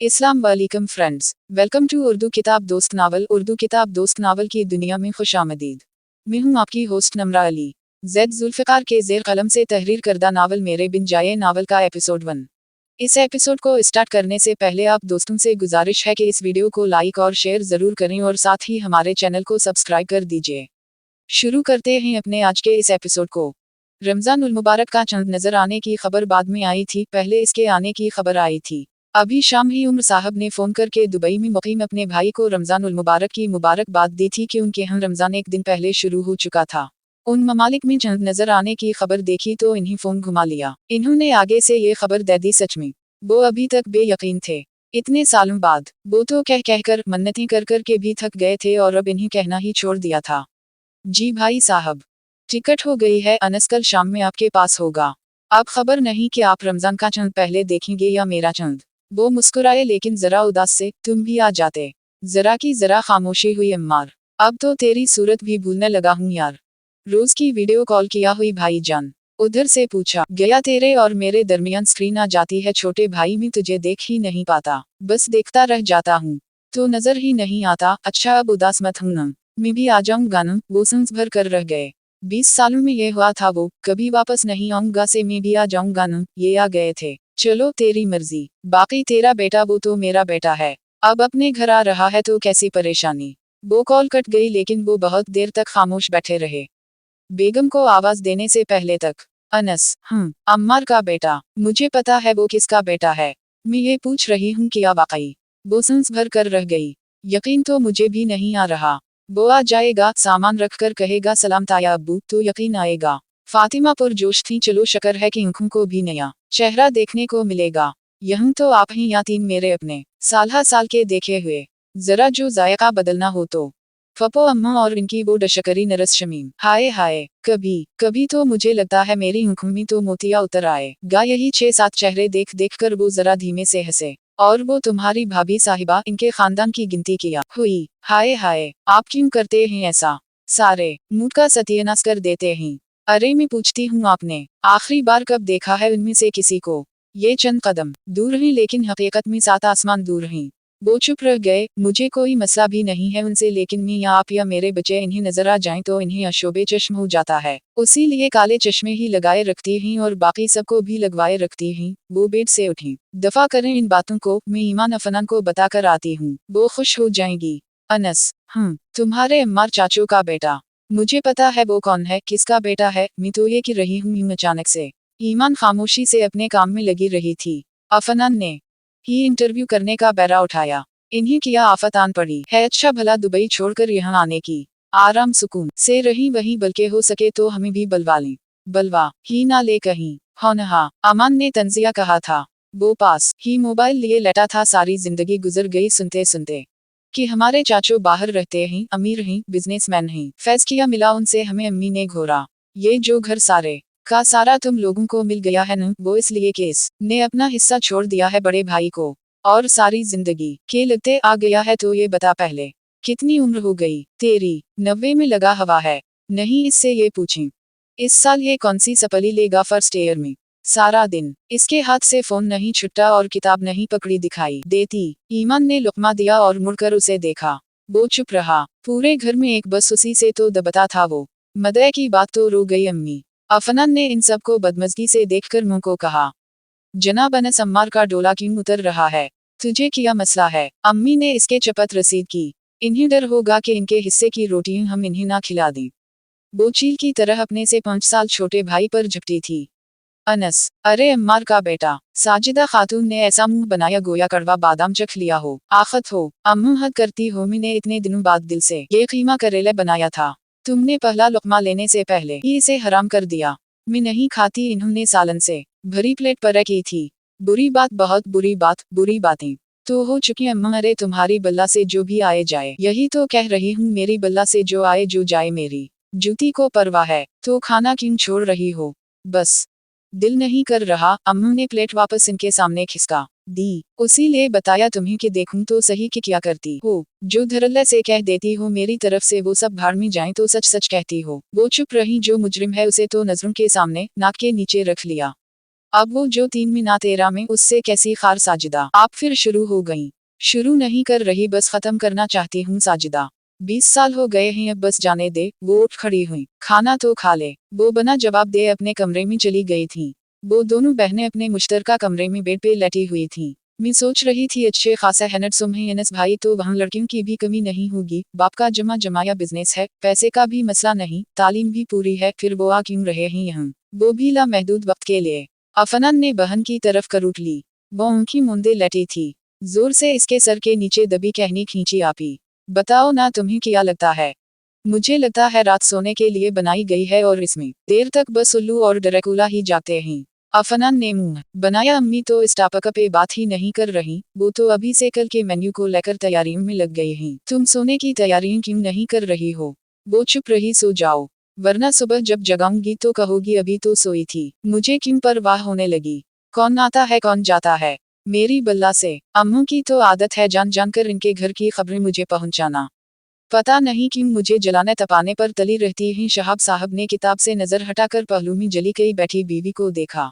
अस्सलाम वालेकुम friends, welcome to Urdu किताब दोस्त नावल। उर्दू किताब दोस्त नावल की दुनिया में खुशामदीद। मैं हूं आपकी होस्ट नमरा अली। ज़ैद जुल्फ़िकार के ज़ेर कलम से तहरीर करदा नावल मेरे बिन जाए नावल का एपिसोड 1। इस एपिसोड को स्टार्ट करने से पहले आप दोस्तों से गुजारिश है कि इस वीडियो को लाइक और शेयर ज़रूर करें और साथ ही हमारे चैनल को सब्सक्राइब कर दीजिए। शुरू करते हैं अपने आज के इस एपिसोड को। रमज़ान उल मुबारक का चंद नज़र आने की खबर बाद में आई थी, पहले इसके आने की खबर आई थी। अभी शाम ही उमर साहब ने फ़ोन करके दुबई में मुकीम अपने भाई को रमज़ान उल मुबारक की मुबारकबाद दी थी कि उनके यहाँ रमज़ान एक दिन पहले शुरू हो चुका था। उन ममालिक में चंद नज़र आने की खबर देखी तो इन्हीं फ़ोन घुमा लिया। इन्होंने आगे से ये खबर दे दी। सच में वो अभी तक बेयकीन थे। इतने सालों बाद वो तो कह कहकर मन्नतें कर कर के भी थक गए थे और अब इन्हीं कहना ही छोड़ दिया था। जी भाई साहब, टिकट हो गई है, अनस कल शाम में आपके पास होगा। अब खबर नहीं कि आप रमज़ान का चंद पहले देखेंगे या मेरा चंद। वो मुस्कुराए लेकिन जरा उदास से, तुम भी आ जाते। जरा की जरा खामोशी हुई अम्मार। अब तो तेरी सूरत भी भूलने लगा हूँ यार। रोज की वीडियो कॉल किया हुई भाईजान। उधर से पूछा गया तेरे और मेरे दरमियान स्क्रीन आ जाती है छोटे भाई, मैं तुझे देख ही नहीं पाता, बस देखता रह जाता हूँ तो नजर ही नहीं आता। अच्छा अब उदास मत हूँ न, मैं भी आ जाऊंगा न। वो सांस भर कर रह गए। 20 सालों में ये हुआ था, वो कभी वापस नहीं आऊंगा से मैं भी आ जाऊंगा न, ये आ गए थे। चलो तेरी मर्जी, बाकी तेरा बेटा वो तो मेरा बेटा है, अब अपने घर आ रहा है तो कैसी परेशानी। वो कॉल कट गई लेकिन वो बहुत देर तक खामोश बैठे रहे, बेगम को आवाज देने से पहले तक। अनस, अम्मार का बेटा, मुझे पता है वो किसका बेटा है, मैं ये पूछ रही हूँ क्या वाकई। वो सांस भर कर रह गई। यकीन तो मुझे भी नहीं आ रहा। वो आ जाएगा, सामान रख कर कहेगा सलाम ताया अब्बू, तो यकीन आएगा। फातिमा पुरजोश थी। चलो शक्र है कि आंखों को भी नया चेहरा देखने को मिलेगा। यहीं तो आप ही या तीन मेरे अपने साल साल के देखे हुए, जरा जो जायका बदलना हो तो। फपो अम्मा और इनकी वो डशकरी नरस शमीम, हाय हाय, कभी कभी तो मुझे लगता है मेरी आंखों में तो मोतिया उतर आए गा। यही 6-7 चेहरे देख देख कर वो जरा धीमे से हंसे। और वो तुम्हारी भाभी साहिबा, इनके खानदान की गिनती किया हुई। हाय हाय, आप क्यों करते हैं ऐसा, सारे मूड का सत्यानाश कर देते हैं। अरे मैं पूछती हूँ, आपने आखिरी बार कब देखा है उनमें से किसी को। ये चंद कदम दूर हैं लेकिन हकीकत में 7 आसमान दूर हैं। वो चुप रह गए। मुझे कोई मसला भी नहीं है उनसे, लेकिन मैं या आप या मेरे बच्चे इन्हें नजर आ जाएं तो इन्हें अशोबे चश्म हो जाता है, उसी लिए काले चश्मे ही लगाए रखती हैं और बाकी सबको भी लगवाए रखती हैं। वो बेड से उठी। दफा करें इन बातों को, मैं ईमान अफनान को बताकर आती हूँ, वो खुश हो जाएंगी। अनस, तुम्हारे अम्मार चाचू का बेटा। मुझे पता है वो कौन है, किसका बेटा है, मैं तो ये कि रही हूँ यूं अचानक से। ईमान खामोशी से अपने काम में लगी रही थी। अफनान ने ही इंटरव्यू करने का बैरा उठाया। इन्हीं किया आफत आन पड़ी है, अच्छा भला दुबई छोड़कर यहाँ आने की आराम सुकून से रही वहीं, बल्कि हो सके तो हमें भी बलवा लें। बलवा ही ना ले कहीं, हाँ अमान ने तंजिया कहा था। वो पास ही मोबाइल लिए लेटा था। सारी जिंदगी गुजर गई सुनते सुनते कि हमारे चाचू बाहर रहते हैं, अमीर हैं, बिजनेसमैन हैं। फैज किया मिला उनसे हमें, अम्मी ने घोरा ये जो घर सारे का सारा तुम लोगों को मिल गया है न, वो इसलिए केस ने अपना हिस्सा छोड़ दिया है बड़े भाई को, और सारी जिंदगी के लगते आ गया है। तो ये बता पहले कितनी उम्र हो गई तेरी। 90 में लगा हवा है। नहीं, इससे ये पूछें इस साल ये कौन सी सपली लेगा फर्स्ट ईयर में। सारा दिन इसके हाथ से फोन नहीं छुट्टा और किताब नहीं पकड़ी दिखाई देती। ईमान ने लुकमा दिया और मुड़कर उसे देखा। वो चुप रहा। पूरे घर में एक बस उसी से तो दबता था वो। मदय की बात तो रो गई अम्मी। अफनान ने इन सबको बदमजगी से देखकर मुंह को कहा, जनाब अनस, अम्मार का डोला क्यों उतर रहा है, तुझे क्या मसला है। अम्मी ने इसके चपत रसीद की। इन्हें डर होगा कि इनके हिस्से की रोटियां हम इन्हें ना खिला दें। वो चील की तरह अपने से 5 साल छोटे भाई पर झपटी थी। अनस, अरे अम्मार का बेटा। साजिदा खातून ने ऐसा मुंह बनाया गोया कड़वा बादाम चख लिया हो। आखत हो, अम्मू हद करती हो, मैंने इतने दिनों बाद दिल से ये कीमा करेला बनाया था। तुमने पहला लुकमा लेने से पहले ही इसे हराम कर दिया। मैं नहीं खाती, इन्होंने सालन से भरी प्लेट पर की थी। बुरी बात, बहुत बुरी बात, बुरी बातें तो हो चुकी अम्मा। अरे तुम्हारी बल्ला से जो भी आए जाए, यही तो कह रही हूँ, मेरी बल्ला से जो आए जो जाए, मेरी जूती को परवाह है तो खाना क्यों छोड़ रही हो। बस दिल नहीं कर रहा। अम्मू ने प्लेट वापस इनके सामने खिसका दी। उसी लिए बताया तुम्हें कि देखूं तो सही कि क्या करती हो। जो धरल्ले से कह देती हो मेरी तरफ से वो सब भाड़ में जाए, तो सच सच कहती हो। वो चुप रही। जो मुजरिम है उसे तो नजरों के सामने नाक के नीचे रख लिया। अब वो जो 3 मीना 13 में उससे कैसी खार साजिदा। आप फिर शुरू हो गईं। शुरू नहीं कर रही, बस खत्म करना चाहती हूँ साजिदा। 20 साल हो गए हैं, अब बस जाने दे। वो उठ खड़ी हुई। खाना तो खा ले। वो बिना जवाब दे अपने कमरे में चली गई थी। वो दोनों बहनें अपने मुश्तरका कमरे में बेड पे लेटी हुई थीं। मैं सोच रही थी अच्छे खासा हैनट सुम्हेनस भाई तो वहाँ लड़कियों की भी कमी नहीं होगी। बाप का जमा जमाया बिजनेस है, पैसे का भी मसला नहीं, तालीम भी पूरी है, फिर वो आ क्यों रहे हैं यहाँ, वो भी लामहदूद वक्त के लिए। अफनान ने बहन की तरफ करूट ली। वो उनकी मुंदे लेटी थी। जोर से इसके सर के नीचे दबी कहनी खींची आपी। बताओ ना, तुम्हें क्या लगता है? मुझे लगता है रात सोने के लिए बनाई गई है और इसमें देर तक बस उल्लू और ड्रैकुला ही जाते हैं। अफनान ने मुंह बनाया। अम्मी तो इस टॉपिक पे बात ही नहीं कर रही, वो तो अभी से कल के मेन्यू को लेकर तैयारियों में लग गई हैं। तुम सोने की तैयारियां क्यों नहीं कर रही हो? वो चुप रही। सो जाओ, वरना सुबह जब जगाऊंगी तो कहोगी अभी तो सोई थी। मुझे क्यों परवाह होने लगी? कौन आता है कौन जाता है मेरी बल्ला से। अम्मू की तो आदत है जान जानकर इनके घर की खबरें मुझे पहुंचाना। पता नहीं क्यों मुझे जलाने तपाने पर तली रहती हैं। शहाब साहब ने किताब से नजर हटाकर पहलू में जली कई बैठी बीवी को देखा।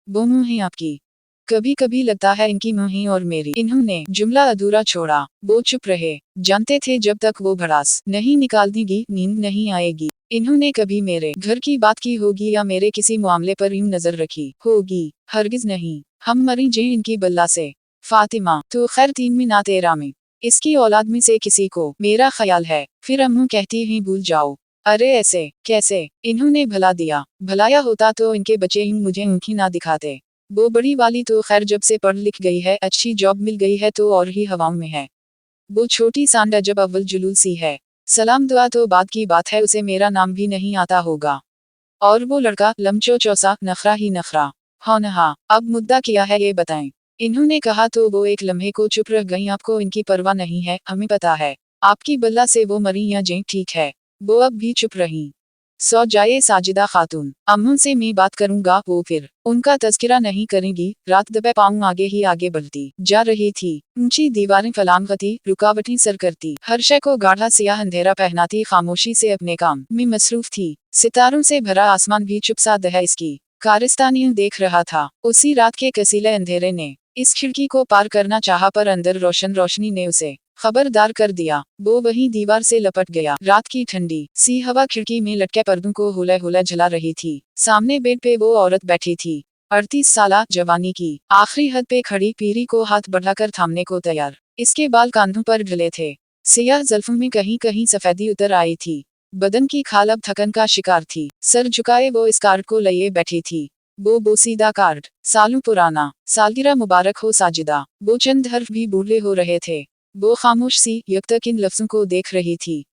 वो मुंह है आपकी। कभी कभी लगता है इनकी मुंह ही और मेरी। इन्होंने जुमला अधूरा छोड़ा। वो चुप रहे। जानते थे जब तक वो भड़ास नहीं निकालेगी नींद नहीं आएगी। इन्होंने कभी मेरे घर की बात की होगी या मेरे किसी मामले पर यूं नजर रखी होगी? हरगिज नहीं। हम मरी जे इनकी बल्ला से। फातिमा तो खैर 3 मीना 13 में इसकी औलाद में से किसी को मेरा ख्याल है। फिर अम्मू कहती हैं भूल जाओ। अरे ऐसे कैसे? इन्होंने भला दिया भलाया होता तो इनके बच्चे यूं मुझे ऊँखी ना दिखाते। वो बड़ी वाली तो खैर जब से पढ़ लिख गई है, अच्छी जॉब मिल गई है तो और ही हवाओं में है। वो छोटी सांड जब अव्वल जुलूल सी है। सलाम दुआ तो बात की बात है, उसे मेरा नाम भी नहीं आता होगा। और वो लड़का लमचो चौसा नखरा ही नखरा। हाँ नहा, अब मुद्दा क्या है ये बताएं। इन्होंने कहा तो वो एक लम्हे को चुप रह गई। आपको इनकी परवाह नहीं है, हमें पता है। आपकी बल्ला से वो मरी या जें ठीक है। वो अब भी चुप रही। सो जाए साजिदा खातून, अम्मू से मैं बात करूंगा। वो फिर उनका तज़किरा नहीं करेंगी। रात दबे पाँव आगे ही आगे बढ़ती जा रही थी। ऊंची दीवारें फलांगती, रुकावटें सर करती, हर शय को गाढ़ा सियाह अंधेरा पहनाती, खामोशी से अपने काम में मसरूफ थी। सितारों से भरा आसमान भी चुप सा दह इसकी कारिस्तानियों देख रहा था। उसी रात के कसीले अंधेरे ने इस खिड़की को पार करना चाहा, पर अंदर रोशन रोशनी ने उसे खबरदार कर दिया। वो वहीं दीवार से लपट गया। रात की ठंडी सी हवा खिड़की में लटके पर्दों को हुला हुला जला रही थी। सामने बेड पे वो औरत बैठी थी। 38 साला, जवानी की आखिरी हद पे खड़ी, पीरी को हाथ बढ़ाकर थामने को तैयार। इसके बाल कांधों पर ढले थे। सियाह जुल्फों में कहीं कहीं सफेदी उतर आई थी। बदन की खाल अब थकन का शिकार थी। सर झुकाए वो इस कार्ड को लिए बैठी थी। वो बोसीदा कार्ड, सालों पुराना। सालगिरह मुबारक हो साजिदा। वो चंद हर्फ भी बूढ़े हो रहे थे। वो खामोश सी यकतक इन लफ्जों को देख रही थी।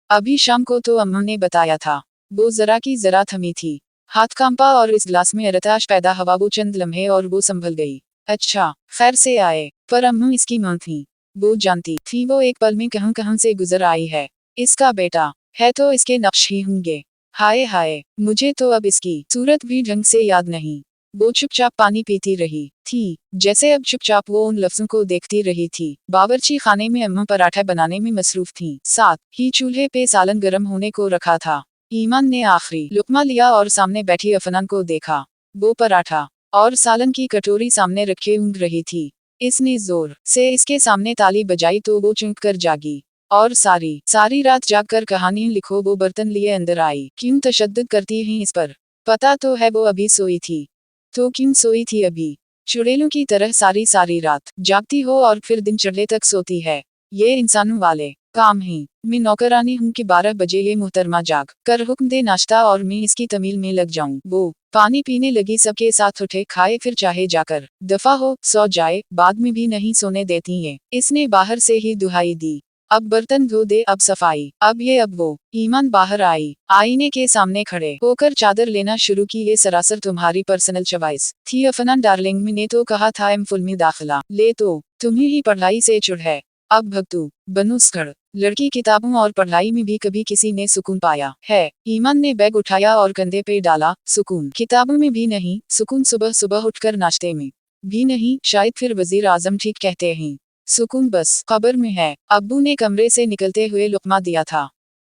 अभी शाम को तो अम्मा ने बताया था। वो जरा की जरा थमी थी। हाथ कांपा और इस गिलास में अरताश पैदा हवा। वो चंद लम्हे और वो संभल गई। अच्छा खैर से आए। पर अम्मू इसकी मां थी। वो जानती थी वो एक पल में कहां कहां से गुजर आई है। इसका बेटा है तो इसके नक्श ही होंगे। हाय हाय, मुझे तो अब इसकी सूरत भी ढंग से याद नहीं। वो चुपचाप पानी पीती रही थी, जैसे अब चुपचाप वो उन लफ्जों को देखती रही थी। बावर्ची खाने में अम्मा पराठा बनाने में मसरूफ थी। साथ ही चूल्हे पे सालन गर्म होने को रखा था। ईमान ने आखिरी लुकमा लिया और सामने बैठी अफनान को देखा। वो पराठा और सालन की कटोरी सामने रखे ऊँघ रही थी। इसने जोर से इसके सामने ताली बजाई तो वो चौंक कर जागी। और सारी सारी रात जागकर कहानियां लिखो। वो बर्तन लिए अंदर आई। क्यों तशद्दुद करती हैं इस पर? पता तो है वो अभी सोई थी। तो क्यों सोई थी अभी? चुड़ैलों की तरह सारी सारी रात जागती हो और फिर दिन चढ़ने तक सोती है। ये इंसानों वाले काम हैं। मैं नौकरानी हूँ कि 12 बजे ये मुहतरमा जाग कर हुक्म दे नाश्ता और मैं इसकी तमील में लग जाऊं। वो पानी पीने लगी। सबके साथ उठे खाए, फिर चाहे जाकर दफा हो सो जाए, बाद में भी नहीं सोने देती है। इसने बाहर से ही दुहाई दी। अब बर्तन धो दे, अब सफाई, अब ये अब वो। ईमान बाहर आई। आईने के सामने खड़े होकर चादर लेना शुरू की। ये सरासर तुम्हारी पर्सनल चॉइस थी अफनान डार्लिंग। मैंने तो कहा था एम फुल में दाखिला ले, तो तुम्हें ही पढ़ाई से चुड़ है। अब भगतू बनू स्कड़। लड़की किताबों और पढ़ाई में भी कभी किसी ने सुकून पाया है? ईमान ने बैग उठाया और कंधे पे डाला। सुकून किताबों में भी नहीं, सुकून सुबह सुबह उठकर नाश्ते में भी नहीं। शायद फिर वजीर आजम ठीक कहते हैं। सुकून बस कब्र में है। अब्बू ने कमरे से निकलते हुए लुकमा दिया था।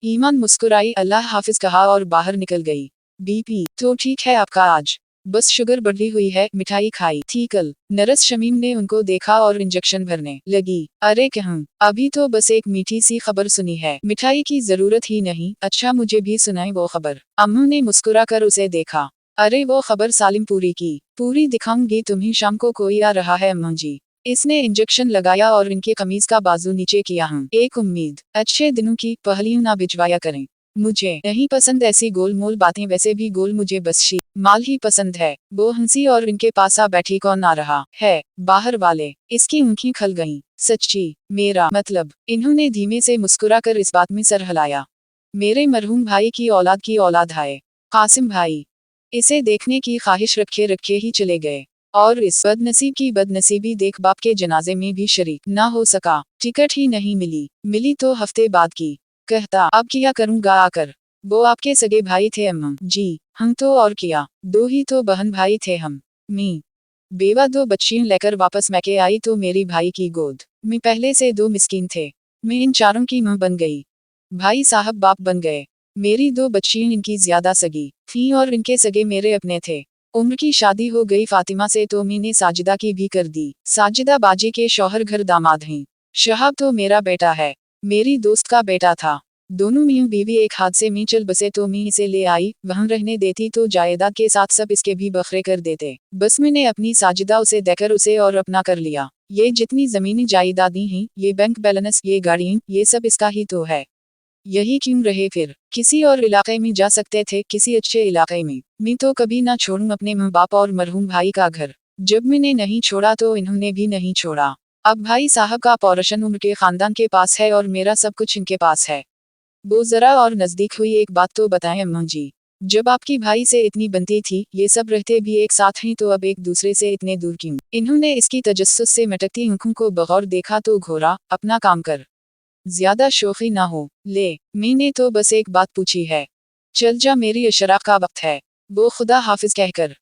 ईमान मुस्कुराई, अल्लाह हाफिज कहा और बाहर निकल गई। बीपी तो ठीक है आपका आज? बस शुगर बढ़ी हुई है, मिठाई खाई थी कल। नर्स शमीम ने उनको देखा और इंजेक्शन भरने लगी। अरे कहूँ, अभी तो बस एक मीठी सी खबर सुनी है, मिठाई की जरूरत ही नहीं। अच्छा मुझे भी सुनाई वो खबर। अम्मू ने मुस्कुरा कर उसे देखा। अरे वो खबर सालिमपुरी की, पूरी दिखाऊंगी तुम्हें, शाम को कोई आ रहा है अम्मू जी। इसने इंजेक्शन लगाया और इनके कमीज का बाजू नीचे किया। हूँ एक उम्मीद, अच्छे दिनों की पहलियों ना भिजवाया करें। मुझे नहीं पसंद ऐसी गोलमोल बातें, वैसे भी गोल मुझे बस माल ही पसंद है। वो हंसी और इनके पास आ बैठी। कौन आ रहा है? बाहर वाले। इसकी आंखें खल गईं। सच्ची? मेरा मतलब। इन्होंने धीमे से मुस्कुराकर इस बात में सर हिलाया। मेरे मरहूम भाई की औलाद है, कासिम भाई। इसे देखने की ख्वाहिश रखे रखे ही चले गए। और इस बदनसीब की बदनसीबी देख बाप के जनाजे में भी शरीक ना हो सका। टिकट ही नहीं मिली तो हफ्ते बाद की। कहता अब क्या करूंगा आकर। वो आपके सगे भाई थे अम्मा जी। हम तो और किया, दो ही तो बहन भाई थे हम। मी बेवा 2 बच्चियां लेकर वापस मैके आई तो मेरी भाई की गोद में पहले से 2 मिस्कीन थे। मैं इन चारों की मां बन गई। भाई साहब बाप बन गए। मेरी 2 बच्चियां इनकी ज्यादा सगी थीं और इनके सगे मेरे अपने थे। उम्र की शादी हो गई फातिमा से तो मैंने साजिदा की भी कर दी। साजिदा बाजी के शौहर घर दामाद हैं। शहाब तो मेरा बेटा है, मेरी दोस्त का बेटा था। दोनों मियां बीवी एक हादसे में चल बसे तो मैं इसे ले आई, वहां रहने देती तो जायदाद के साथ सब इसके भी बखरे कर देते। बस मैंने अपनी साजिदा उसे देकर उसे और अपना कर लिया। ये जितनी जमीनी जायदादी हैं, ये बैंक बैलेंस, ये गाड़ियां, ये सब इसका ही तो है। यही क्यों रहे फिर? किसी और इलाके में जा सकते थे, किसी अच्छे इलाके में। मैं तो कभी ना छोड़ूं अपने माँ बाप और मरहूम भाई का घर। जब मैंने नहीं छोड़ा तो इन्होंने भी नहीं छोड़ा। अब भाई साहब का पोर्शन उम्र के खानदान के पास है और मेरा सब कुछ इनके पास है। वो जरा और नजदीक हुई। एक बात तो बताएं अम्मा जी, जब आपकी भाई से इतनी बनती थी, ये सब रहते भी एक साथ हैं, तो अब एक दूसरे से इतने दूर क्यों? इन्होंने इसकी तजस्सुस से मटकती आंखों को बगौर देखा तो घोरा, अपना काम कर, ज्यादा शोखी ना हो। ले, मैंने तो बस एक बात पूछी है। चल जा, मेरी इशराक का वक्त है। वो खुदा हाफिज कहकर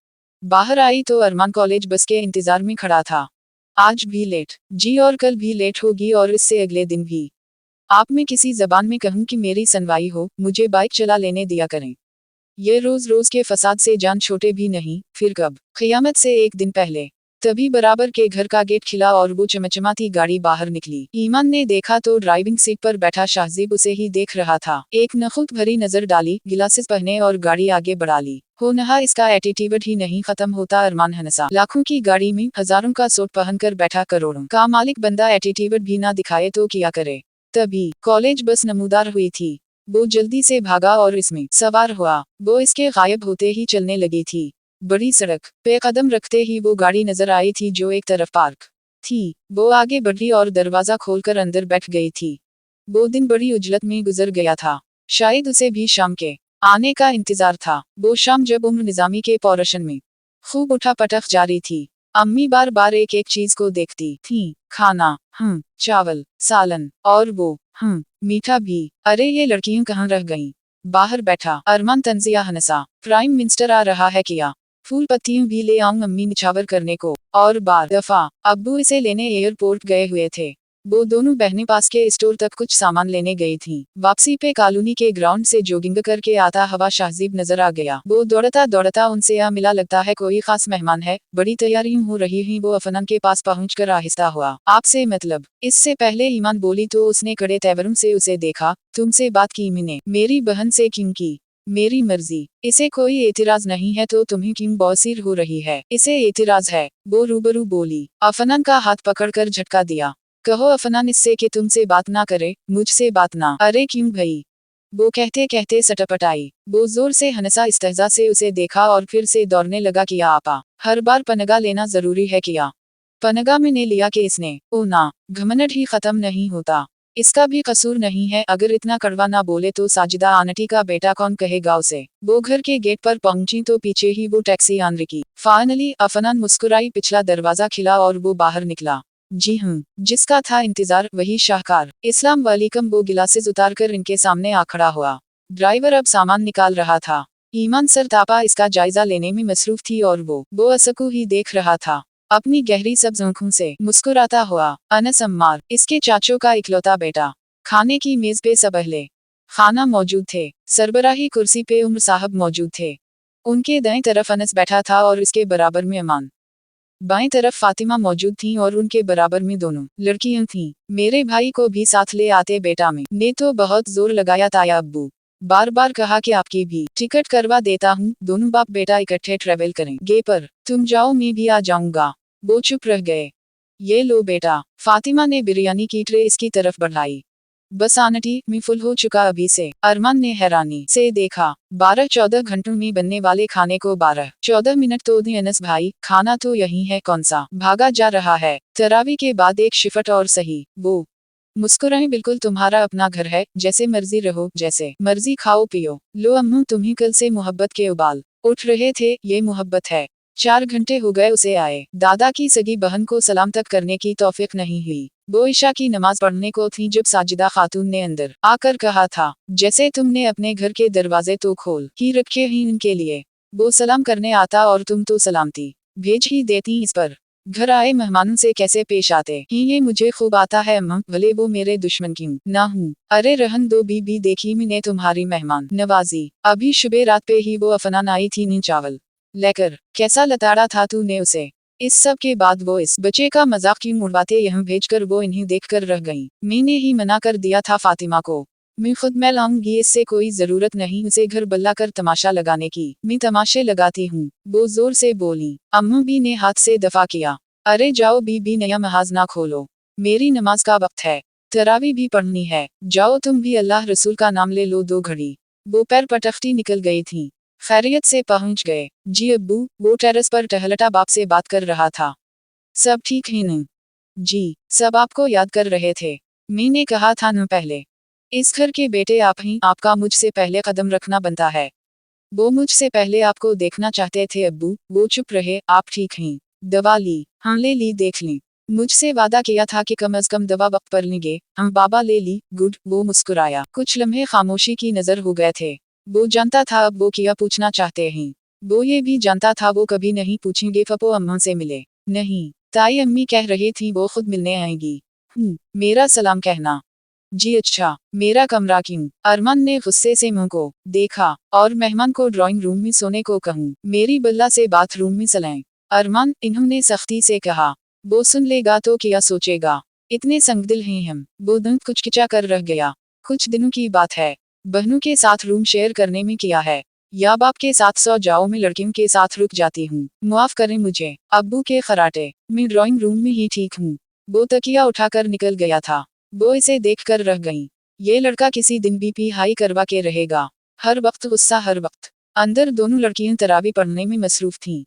बाहर आई तो अरमान कॉलेज बस के इंतजार में खड़ा था। आज भी लेट जी, और कल भी लेट होगी और इससे अगले दिन भी। आप में किसी जबान में कहूं कि मेरी सुनवाई हो, मुझे बाइक चला लेने दिया करें। ये रोज रोज के फसाद से जान छोटे भी नहीं। फिर कब? क़यामत से एक दिन पहले। तभी बराबर के घर का गेट खिला और वो चमचमाती गाड़ी बाहर निकली। ईमान ने देखा तो ड्राइविंग सीट पर बैठा शाहजीब उसे ही देख रहा था। एक नखुत भरी नजर डाली, गिलासेस पहने और गाड़ी आगे बढ़ा ली। हो नहा इसका एटीट्यूड ही नहीं खत्म होता। अरमान हंसा। लाखों की गाड़ी में हजारों का सूट पहनकर बैठा करोड़ों का मालिक बंदा एटीट्यूड भी ना दिखाए तो क्या करे। तभी कॉलेज बस नमूदार हुई थी। वो जल्दी से भागा और इसमें सवार हुआ। वो इसके गायब होते ही चलने लगी थी। बड़ी सड़क पे कदम रखते ही वो गाड़ी नजर आई थी जो एक तरफ पार्क थी। वो आगे बढ़ी और दरवाजा खोलकर अंदर बैठ गई थी। वो दिन बड़ी उजलत में गुजर गया था। शायद उसे भी शाम के आने का इंतजार था। वो शाम जब उम्र निजामी के पोर्शन में खूब उठा पटक जारी थी। अम्मी बार बार एक एक चीज को देखती थी। खाना, चावल, सालन, और वो मीठा भी। अरे ये लड़कियां कहाँ रह गईं? बाहर बैठा अरमान तंजिया हंसा। प्राइम मिनिस्टर आ रहा है क्या? फूल पत्तियां भी ले आऊं अम्मी निछावर करने को। और बार दफा अब्बू इसे लेने एयरपोर्ट गए हुए थे। वो दोनों बहनें पास के स्टोर तक कुछ सामान लेने गई थीं। वापसी पे कॉलोनी के ग्राउंड से जोगिंग करके आता हुआ शाहजीब नजर आ गया। वो दौड़ता दौड़ता उनसे आ मिला। लगता है कोई खास मेहमान है, बड़ी तैयारियां हो रही हैं। वो अफनान के पास पहुंचकर आहिस्ता हुआ। आपसे मतलब? इससे पहले ईमान बोली तो उसने कड़े तेवरों से उसे देखा। तुमसे बात की मैंने। मेरी बहन से क्यों की? मेरी मर्जी। इसे कोई एतराज नहीं है तो तुम्हें क्यों बौसीर हो रही है? इसे एतराज है, वो रूबरू बोली। अफनान का हाथ पकड़कर झटका दिया। कहो अफनान इससे कि तुमसे बात ना करे, मुझसे बात ना। अरे क्यों भई? वो कहते कहते सटपटाई। वो जोर से हंसा, इस्तेहजा से उसे देखा और फिर से दौड़ने लगा। किया आपा, हर बार पनगा लेना जरूरी है क्या? पनगा मैंने लिया कि इसने? ओ ना, घमंड ही खत्म नहीं होता। इसका भी कसूर नहीं है। अगर इतना कड़वा ना बोले तो साजिदा आंटी का बेटा कौन कहेगा उसे? वो घर के गेट पर पहुंची तो पीछे ही वो टैक्सी आन रुकी। फाइनली अफनान मुस्कुराई, पिछला दरवाजा खिला और वो बाहर निकला। जी जिसका था इंतजार वही शाहकार। इस्लाम वालेकुम। वो गिलासेस उतारकर इनके सामने आ खड़ा हुआ। ड्राइवर अब सामान निकाल रहा था। ईमान सर तापा इसका जायजा लेने में मसरूफ थी और वो असकू ही देख रहा था। अपनी गहरी सब्ज आंखों से मुस्कुराता हुआ। अनस अम्मार, इसके चाचों का इकलौता बेटा। खाने की मेज पे सब अहले खाना मौजूद थे। सरबराही कुर्सी पे उम्र साहब मौजूद थे। उनके दाएं तरफ अनस बैठा था और इसके बराबर में अमान। बाएं तरफ फातिमा मौजूद थीं और उनके बराबर में दोनों लड़कियां थीं। मेरे भाई को भी साथ ले आते बेटा में ने तो बहुत जोर लगाया ताया अब्बू। बार बार कहा कि आपकी भी टिकट करवा देता हूँ, दोनों बाप बेटा इकट्ठे ट्रेवल करेंगे, पर तुम जाओ मैं भी आ जाऊंगा। वो चुप रह गए। ये लो बेटा, फातिमा ने बिरयानी की ट्रे इसकी तरफ बढ़ाई। बस आंटी, मैं फुल हो चुका अभी से। अरमान ने हैरानी से देखा। 12-14 घंटों में बनने वाले खाने को 12-14 मिनट तो दें अनस भाई, खाना तो यही है, कौन सा भागा जा रहा है। तरावी के बाद एक शिफट और सही। वो मुस्कुराए, बिल्कुल तुम्हारा अपना घर है, जैसे मर्जी रहो, जैसे मर्जी खाओ पियो। लो अम्मू, तुम्ही कल से मोहब्बत के उबाल उठ रहे थे, ये मोहब्बत है। 4 घंटे हो गए उसे आए। दादा की सगी बहन को सलाम तक करने की तौफीक नहीं हुई। वो ईशा की नमाज पढ़ने को थी जब साजिदा खातून ने अंदर आकर कहा था, जैसे तुमने अपने घर के दरवाजे तो खोल ही रखे ही इनके लिए। वो सलाम करने आता और तुम तो सलामती भेज ही देती इस पर। घर आए मेहमानों से कैसे पेश आते ही, ये मुझे खूब आता है अम्मा, भले वो मेरे दुश्मन क्यों ना हूँ। अरे रहन दो बीबी, देखी मैंने तुम्हारी मेहमान नवाजी। अभी शुबे रात पे ही वो अफनान आई थी नी चावल लेकर, कैसा लताड़ा था तूने उसे। इस सब के बाद वो इस बच्चे का मजाक क्यों उड़वाते, यहाँ भेजकर वो इन्हीं देखकर रह गई। मैंने ही मना कर दिया था फातिमा को, मैं खुद मैं लाऊंगी, इससे कोई जरूरत नहीं उसे घर बल्ला कर तमाशा लगाने की। मैं तमाशे लगाती हूँ, वो जोर से बोली। अम्मू भी ने हाथ से दफा किया। अरे जाओ बीबी, नया महाज ना खोलो, मेरी नमाज का वक्त है, तरावी भी पढ़नी है। जाओ तुम भी, अल्लाह रसूल का नाम ले लो 2 घड़ी। वो पैर पटकती निकल गई थी। खैरियत से पहुंच गए। जी अब्बू, वो टेरेस पर टहलटा बाप से बात कर रहा था। सब ठीक है न? जी, सब आपको याद कर रहे थे। मैंने कहा था न पहले, इस घर के बेटे आप ही, आपका मुझसे पहले कदम रखना बनता है। वो मुझसे पहले आपको देखना चाहते थे अब्बू। वो चुप रहे। आप ठीक हैं? दवा ली? हाँ ले ली, देख ली। मुझसे वादा किया था कि कम अज कम दवा वक्त पर लेंगे। हम बाबा ले ली। गुड। वो मुस्कुराया। कुछ लम्हे खामोशी की नजर हो गए थे। वो जानता था अब वो क्या पूछना चाहते हैं। वो ये भी जानता था वो कभी नहीं पूछेंगे पप्पो अम्मा से मिले नहीं। ताई अम्मी कह रही थी वो खुद मिलने आएगी। मेरा सलाम कहना। जी अच्छा, मेरा कमरा क्यों? अरमान ने गुस्से से मुंह को देखा। और मेहमान को ड्राइंग रूम में सोने को कहूँ, मेरी बल्ला से बाथरूम में चलाएं। अरमान, इन्होंने सख्ती से कहा। वो सुन लेगा तो क्या सोचेगा, इतने संगदिल हैं हम। वो दंत कुचकिचा कर रह गया। कुछ दिनों की बात है, बहनों के साथ रूम शेयर करने में किया है, या बाप के साथ सौ जाओ, मैं लड़कियों के साथ रुक जाती हूँ, माफ करें मुझे अब्बू के खराटे, मैं ड्राइंग रूम में ही ठीक हूँ। वो तकिया उठाकर निकल गया था। वो इसे देखकर रह गई। ये लड़का किसी दिन बीपी हाई करवा के रहेगा। हर वक्त गुस्सा, हर वक्त। अंदर दोनों लड़कियां तरावी पढ़ने में मसरूफ थीं।